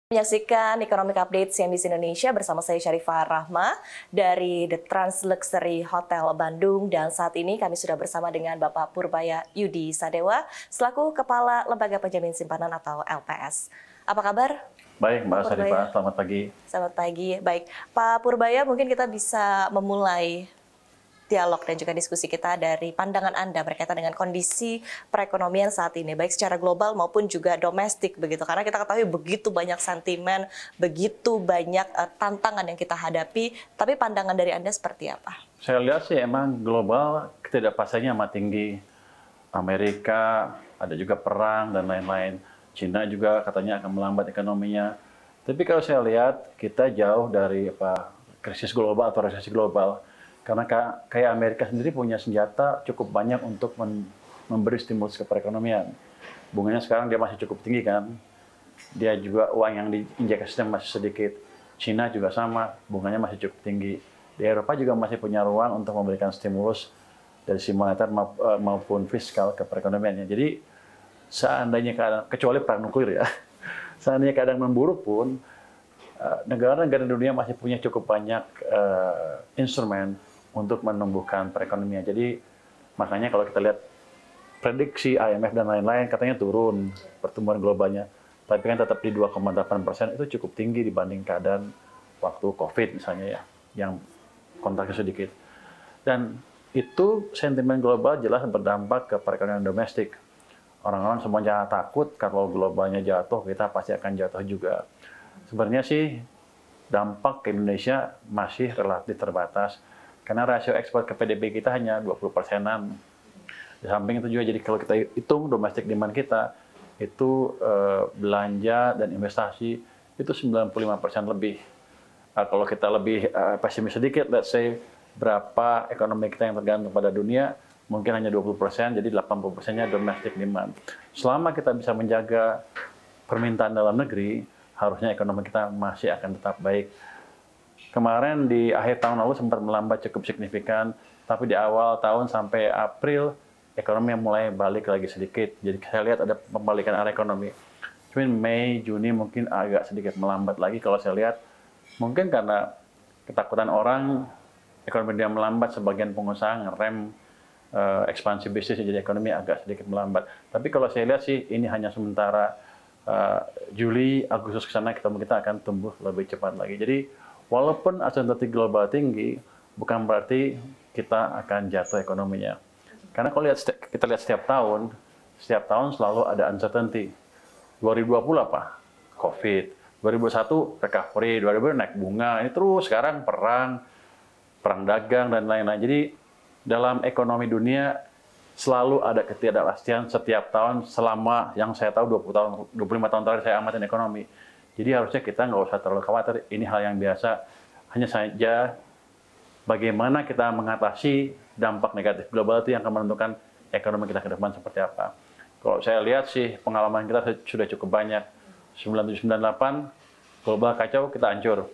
Menyaksikan Economic Update CNBC Indonesia bersama saya Syarifah Rahma dari The Trans Luxury Hotel Bandung, dan saat ini kami sudah bersama dengan Bapak Purbaya Yudi Sadewa selaku Kepala Lembaga Penjamin Simpanan atau LPS. Apa kabar? Baik, Mbak Syarifah, selamat pagi. Selamat pagi. Baik, Pak Purbaya, mungkin kita bisa memulai dialog dan juga diskusi kita dari pandangan Anda berkaitan dengan kondisi perekonomian saat ini, baik secara global maupun juga domestik begitu. Karena kita ketahui begitu banyak sentimen, begitu banyak tantangan yang kita hadapi, tapi pandangan dari Anda seperti apa? Saya lihat sih emang global ketidakpastiannya amat tinggi. Amerika, ada juga perang dan lain-lain. Cina juga katanya akan melambat ekonominya. Tapi kalau saya lihat, kita jauh dari krisis global atau resesi global. Karena kayak Amerika sendiri punya senjata cukup banyak untuk memberi stimulus ke perekonomian. Bunganya sekarang dia masih cukup tinggi kan. Dia juga uang yang diinjeksikan masih sedikit. Cina juga sama, bunganya masih cukup tinggi. Di Eropa juga masih punya ruang untuk memberikan stimulus dari sisi moneter maupun fiskal ke perekonomiannya. Jadi seandainya kecuali perang nuklir ya, seandainya keadaan memburuk pun, negara-negara dunia masih punya cukup banyak instrumen untuk menumbuhkan perekonomian. Jadi makanya kalau kita lihat prediksi IMF dan lain-lain katanya turun pertumbuhan globalnya, tapi kan tetap di 2,8%, itu cukup tinggi dibanding keadaan waktu COVID misalnya ya, yang kontaknya sedikit. Dan itu sentimen global jelas berdampak ke perekonomian domestik. Orang-orang semuanya takut kalau globalnya jatuh, kita pasti akan jatuh juga. Sebenarnya sih dampak ke Indonesia masih relatif terbatas. Karena rasio ekspor ke PDB kita hanya 20%-an. Di samping itu juga, jadi kalau kita hitung domestic demand kita, itu belanja dan investasi itu 95% lebih. Kalau kita lebih pesimis sedikit, let's say berapa ekonomi kita yang tergantung pada dunia, mungkin hanya 20%, jadi 80%-nya domestic demand. Selama kita bisa menjaga permintaan dalam negeri, harusnya ekonomi kita masih akan tetap baik. Kemarin di akhir tahun lalu sempat melambat cukup signifikan, tapi di awal tahun sampai April, ekonomi mulai balik lagi sedikit. Jadi saya lihat ada pembalikan arah ekonomi. Cuma Mei, Juni mungkin agak sedikit melambat lagi kalau saya lihat. Mungkin karena ketakutan orang, ekonomi dia melambat, sebagian pengusaha ngerem ekspansi bisnis, jadi ekonomi agak sedikit melambat. Tapi kalau saya lihat sih, ini hanya sementara. Juli, Agustus ke sana kita akan tumbuh lebih cepat lagi. Jadi walaupun uncertainty global tinggi, bukan berarti kita akan jatuh ekonominya. Karena kalau kita lihat setiap tahun selalu ada uncertainty. 2020 apa? COVID. 2021 recovery, 2020 naik bunga. Ini terus sekarang perang dagang dan lain-lain. Jadi dalam ekonomi dunia selalu ada ketidakpastian setiap tahun selama yang saya tahu 25 tahun terakhir saya amatin ekonomi. Jadi harusnya kita nggak usah terlalu khawatir, ini hal yang biasa. Hanya saja bagaimana kita mengatasi dampak negatif global itu yang akan menentukan ekonomi kita ke depan seperti apa. Kalau saya lihat sih pengalaman kita sudah cukup banyak. 97-98 global kacau, kita hancur.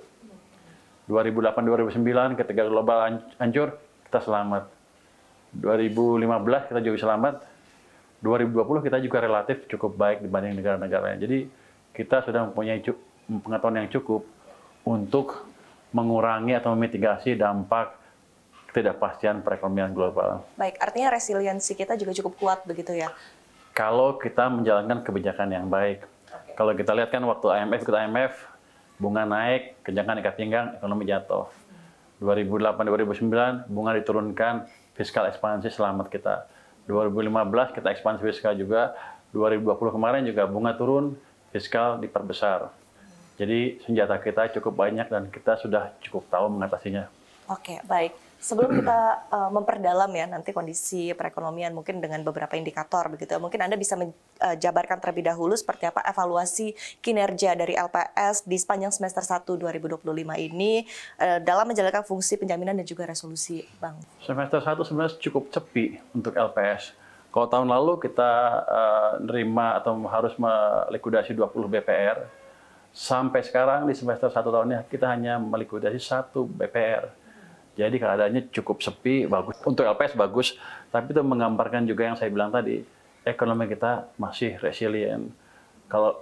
2008-2009 ketika global hancur, kita selamat. 2015 kita juga selamat. 2020 kita juga relatif cukup baik dibanding negara-negara lain. Jadi kita sudah mempunyai pengetahuan yang cukup untuk mengurangi atau memitigasi dampak ketidakpastian perekonomian global. Baik, artinya resiliensi kita juga cukup kuat begitu ya? Kalau kita menjalankan kebijakan yang baik. Okay. Kalau kita lihat kan waktu IMF, bunga naik, kencangkan ikat pinggang, ekonomi jatuh. 2008-2009 bunga diturunkan, fiskal ekspansi selamat kita. 2015 kita ekspansi fiskal juga. 2020 kemarin juga bunga turun, fiskal diperbesar. Jadi senjata kita cukup banyak dan kita sudah cukup tahu mengatasinya. Oke, baik. Sebelum kita memperdalam ya nanti kondisi perekonomian mungkin dengan beberapa indikator begitu, mungkin Anda bisa menjabarkan terlebih dahulu seperti apa evaluasi kinerja dari LPS di sepanjang semester 1 2025 ini dalam menjalankan fungsi penjaminan dan juga resolusi bank. Semester 1 sebenarnya cukup sepi untuk LPS. Kalau tahun lalu kita nerima atau harus melikuidasi 20 BPR, sampai sekarang di semester 1 tahunnya kita hanya melikuidasi 1 BPR. Jadi keadaannya cukup sepi, bagus. Untuk LPS bagus, tapi itu menggambarkan juga yang saya bilang tadi, ekonomi kita masih resilient. Kalau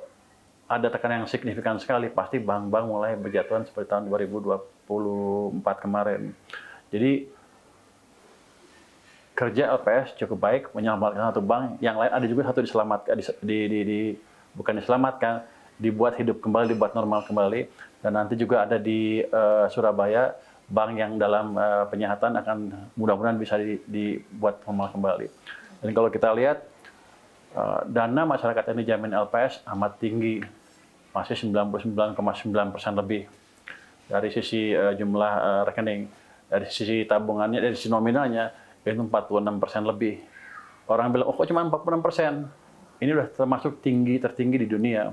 ada tekanan yang signifikan sekali, pasti bank-bank mulai berjatuhan seperti tahun 2024 kemarin. Jadi kerja LPS cukup baik menyelamatkan satu bank, yang lain ada juga satu diselamatkan, bukan diselamatkan, dibuat hidup kembali, dibuat normal kembali. Dan nanti juga ada di Surabaya, bank yang dalam penyehatan akan mudah-mudahan bisa dibuat normal kembali. Dan kalau kita lihat, dana masyarakat yang dijamin LPS amat tinggi, masih 99,9% lebih dari sisi jumlah rekening, dari sisi tabungannya, dari sisi nominalnya itu 46% lebih. Orang bilang, oh kok cuma 46%? Ini udah termasuk tertinggi di dunia.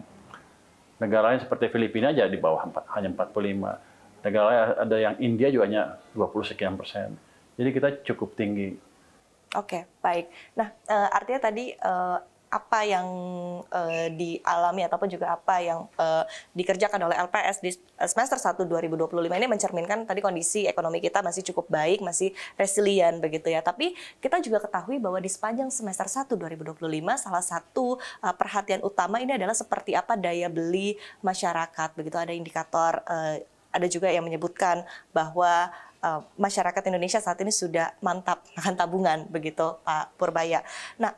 Negara lain seperti Filipina aja di bawah hanya 45. Negara lain ada yang India juga hanya 20 sekian persen. Jadi kita cukup tinggi. Oke, baik. Nah, artinya tadi apa yang dialami ataupun juga apa yang dikerjakan oleh LPS di semester 1 2025 ini mencerminkan tadi kondisi ekonomi kita masih cukup baik, masih resilient begitu ya. Tapi kita juga ketahui bahwa di sepanjang semester 1 2025 salah satu perhatian utama ini adalah seperti apa daya beli masyarakat. Begitu ada indikator, ada juga yang menyebutkan bahwa masyarakat Indonesia saat ini sudah mantap akan tabungan begitu Pak Purbaya. Nah,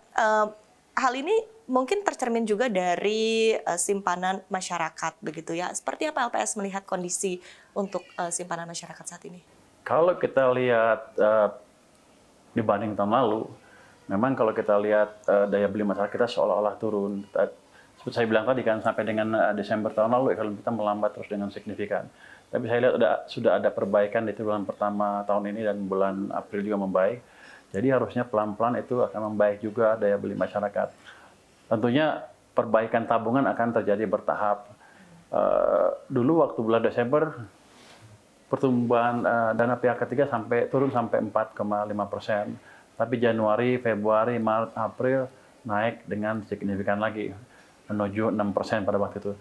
hal ini mungkin tercermin juga dari simpanan masyarakat begitu ya. Seperti apa LPS melihat kondisi untuk simpanan masyarakat saat ini? Kalau kita lihat dibanding tahun lalu, memang kalau kita lihat daya beli masyarakat kita seolah-olah turun. Seperti saya bilang tadi kan, sampai dengan Desember tahun lalu ekonomi kita melambat terus dengan signifikan. Tapi saya lihat sudah ada perbaikan di triwulan pertama tahun ini dan bulan April juga membaik. Jadi harusnya pelan-pelan itu akan membaik juga daya beli masyarakat. Tentunya perbaikan tabungan akan terjadi bertahap. Dulu waktu bulan Desember, pertumbuhan dana pihak ketiga turun sampai 4,5%. Tapi Januari, Februari, Maret, April naik dengan signifikan lagi, menuju 6% pada waktu itu.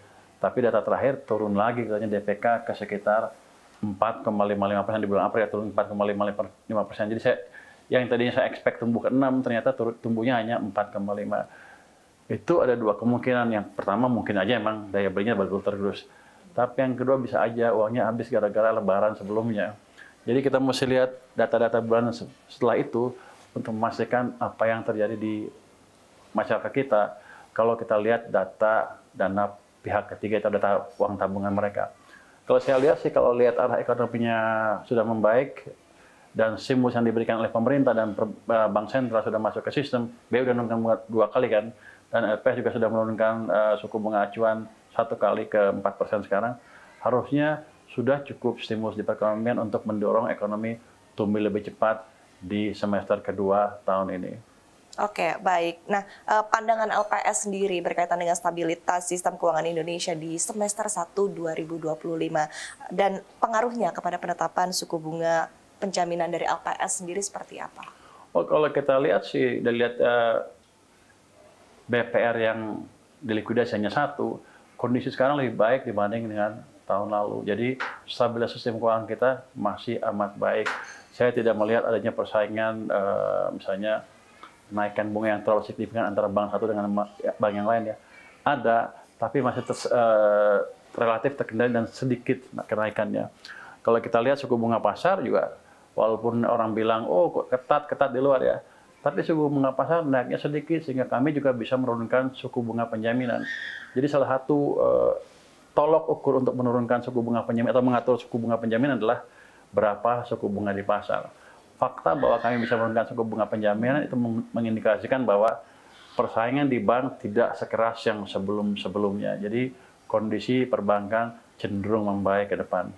Tapi data terakhir turun lagi, katanya DPK ke sekitar 4,55% di bulan April, turun 4,55%. Jadi yang tadinya saya expect tumbuh ke 6, ternyata tumbuhnya hanya 4,5. Itu ada dua kemungkinan. Yang pertama mungkin aja emang daya belinya baru tergerus. Tapi yang kedua bisa aja uangnya habis gara-gara lebaran sebelumnya. Jadi kita mesti lihat data-data bulan setelah itu untuk memastikan apa yang terjadi di masyarakat kita. Kalau kita lihat data dana pihak ketiga itu data uang tabungan mereka. Kalau saya lihat sih, kalau lihat arah ekonominya sudah membaik, dan stimulus yang diberikan oleh pemerintah dan bank sentral sudah masuk ke sistem, BI sudah menurunkan 2 kali kan, dan LPS juga sudah menurunkan suku bunga acuan 1 kali ke 4% sekarang, harusnya sudah cukup stimulus di perekonomian untuk mendorong ekonomi tumbuh lebih cepat di semester kedua tahun ini. Oke, baik. Nah, pandangan LPS sendiri berkaitan dengan stabilitas sistem keuangan Indonesia di semester 1 2025 dan pengaruhnya kepada penetapan suku bunga penjaminan dari LPS sendiri seperti apa? Oh, kalau kita lihat sih, lihat BPR yang dilikuidasi hanya 1, kondisi sekarang lebih baik dibanding dengan tahun lalu. Jadi stabilitas sistem keuangan kita masih amat baik. Saya tidak melihat adanya persaingan, misalnya naikkan bunga yang terlalu signifikan antara bank satu dengan bank yang lain ya. Ada, tapi masih relatif terkendali dan sedikit kenaikannya. Kalau kita lihat suku bunga pasar juga, walaupun orang bilang, oh kok ketat di luar ya, tapi suku bunga pasar naiknya sedikit sehingga kami juga bisa menurunkan suku bunga penjaminan. Jadi salah satu tolok ukur untuk menurunkan suku bunga penjaminan atau mengatur suku bunga penjaminan adalah berapa suku bunga di pasar. Fakta bahwa kami bisa menurunkan suku bunga penjaminan itu mengindikasikan bahwa persaingan di bank tidak sekeras yang sebelum-sebelumnya. Jadi kondisi perbankan cenderung membaik ke depan.